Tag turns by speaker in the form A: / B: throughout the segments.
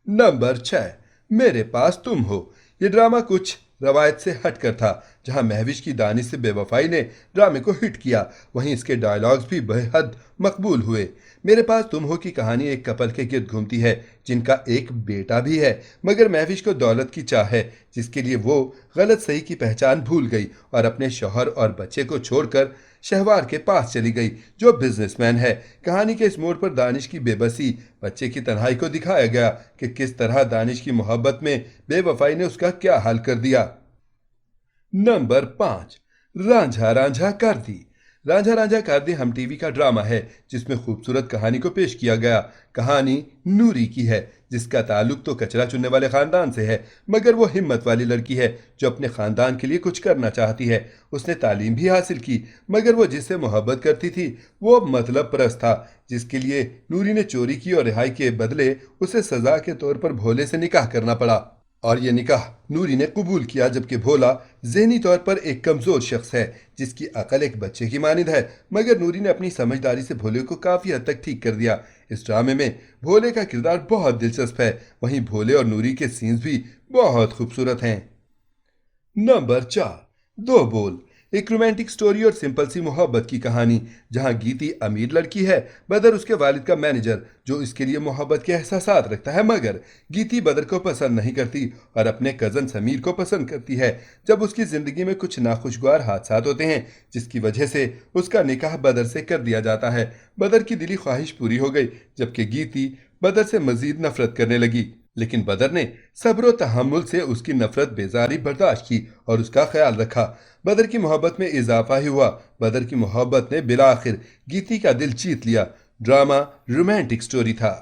A: Number 6, मेरे पास तुम हो। ये ड्रामा कुछ रवायत से हटकर था। जहां महविश की दानिश से बेवफाई ने ड्रामे को हिट किया, वहीं इसके डायलॉग्स भी बेहद मकबूल हुए। मेरे पास तुम हो की कहानी एक कपल के गिर्द घूमती है जिनका एक बेटा भी है, मगर महविश को दौलत की चाह है, जिसके लिए वो गलत सही की पहचान भूल गई और अपने शौहर और बच्चे को छोड़कर शहवार के पास चली गई, जो बिजनेसमैन है। कहानी के इस मोड़ पर दानिश की बेबसी, बच्चे की तन्हाई को दिखाया गया कि किस तरह दानिश की मोहब्बत में बेवफाई ने उसका क्या हाल कर दिया। नंबर 5, रांझा रांझा कार्दी। रांझा रांझा कार्दी हम टीवी का ड्रामा है जिसमें खूबसूरत कहानी को पेश किया गया। कहानी नूरी की है, जिसका ताल्लुक तो कचरा चुनने वाले खानदान से है, मगर वो हिम्मत वाली लड़की है जो अपने खानदान के लिए कुछ करना चाहती है। उसने तालीम भी हासिल की, मगर वो जिससे मोहब्बत करती थी वो मतलब परस्त था, जिसके लिए नूरी ने चोरी की और रिहाई के बदले उसे सजा के तौर पर भोले से निकाह करना पड़ा। और ये निकाह नूरी ने कबूल किया, जबकि भोला जहनी तौर पर एक कमजोर शख्स है जिसकी अकल एक बच्चे की मानिंद है, मगर नूरी ने अपनी समझदारी से भोले को काफी हद तक ठीक कर दिया। इस ड्रामे में भोले का किरदार बहुत दिलचस्प है, वहीं भोले और नूरी के सीन्स भी बहुत खूबसूरत हैं। नंबर 4, दो बोल। एक रोमांटिक स्टोरी और सिंपल सी मोहब्बत की कहानी, जहां गीती अमीर लड़की है, बदर उसके वालिद का मैनेजर जो इसके लिए मोहब्बत के एहसासात रखता है, मगर गीती बदर को पसंद नहीं करती और अपने कजन समीर को पसंद करती है। जब उसकी जिंदगी में कुछ नाखुशगवार हादसात होते हैं जिसकी वजह से उसका निकाह बदर से कर दिया जाता है। बदर की दिली ख्वाहिश पूरी हो गई, जबकि गीती बदर से मजीद नफरत करने लगी, लेकिन बदर ने सब्र तहम्मुल से उसकी नफरत बेजारी बर्दाश्त की और उसका ख्याल रखा। बदर की मोहब्बत में इजाफा ही हुआ। बदर की मोहब्बत ने बिलाखिर गीती का दिल जीत लिया। ड्रामा रोमांटिक स्टोरी था।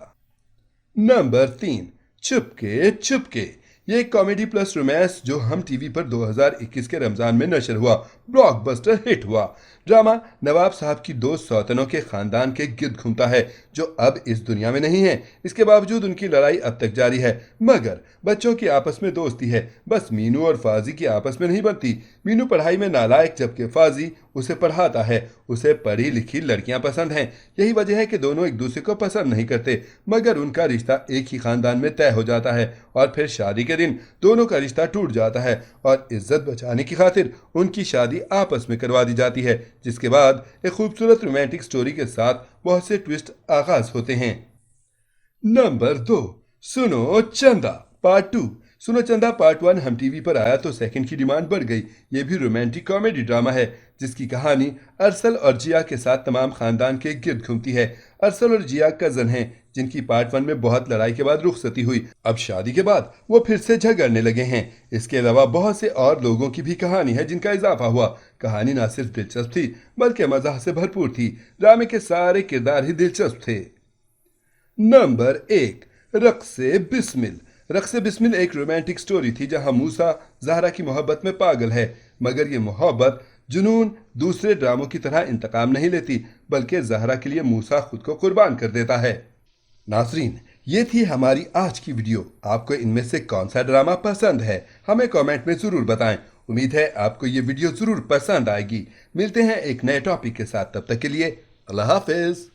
A: नंबर 3, चुपके चुपके। ये एक कॉमेडी प्लस रोमांस जो हम टीवी पर 2021 के रमजान में नशर हुआ, ब्लॉकबस्टर हिट हुआ। ड्रामा नवाब साहब की दो सौतनों के खानदान के गिर्द घूमता है जो अब इस दुनिया में नहीं है। इसके बावजूद उनकी लड़ाई अब तक जारी है, मगर बच्चों की आपस में दोस्ती है। बस मीनू और फाजी की आपस में नहीं बनती। मीनू पढ़ाई में नालायक, जबकि फाजी उसे पढ़ाता है। उसे पढ़ी लिखी लड़कियां पसंद हैं। यही वजह है कि दोनों एक दूसरे को पसंद नहीं करते, मगर उनका रिश्ता एक ही खानदान में तय हो जाता है और फिर शादी के दिन दोनों का रिश्ता टूट जाता है और इज्जत बचाने की खातिर उनकी शादी आपस में करवा दी जाती है, जिसके बाद एक खूबसूरत रोमांटिक स्टोरी के साथ बहुत से ट्विस्ट आगाज होते हैं। नंबर 2, सुनो चंदा पार्ट 2। सुनो चंदा पार्ट 1 हम टीवी पर आया तो सेकंड की डिमांड बढ़ गई। ये भी रोमांटिक कॉमेडी ड्रामा है जिसकी कहानी अरसल और जिया के साथ तमाम खानदान के गिर्द घूमती है। अरसल और जिया कजन हैं जिनकी पार्ट 1 में बहुत लड़ाई के बाद रुखसती हुई। अब शादी के बाद वो फिर से झगड़ने लगे हैं। इसके अलावा बहुत से और लोगों की भी कहानी है जिनका इजाफा हुआ। कहानी ना सिर्फ दिलचस्प थी बल्कि मजाह से भरपूर थी। ड्रामे के सारे किरदार ही दिलचस्प थे। नंबर 1, रक्से बिस्मिल। रक्से बिस्मिल एक रोमांटिक स्टोरी थी जहां मूसा जहरा की मोहब्बत में पागल है, मगर ये मोहब्बत जुनून दूसरे ड्रामों की तरह इंतकाम नहीं लेती, बल्कि जहरा के लिए मूसा खुद को कुर्बान कर देता है। नाजरीन, ये थी हमारी आज की वीडियो। आपको इनमें से कौन सा ड्रामा पसंद है हमें कमेंट में जरूर बताएं। उम्मीद है आपको ये वीडियो जरूर पसंद आएगी। मिलते हैं एक नए टॉपिक के साथ, तब तक के लिए अल्लाह हाफिज।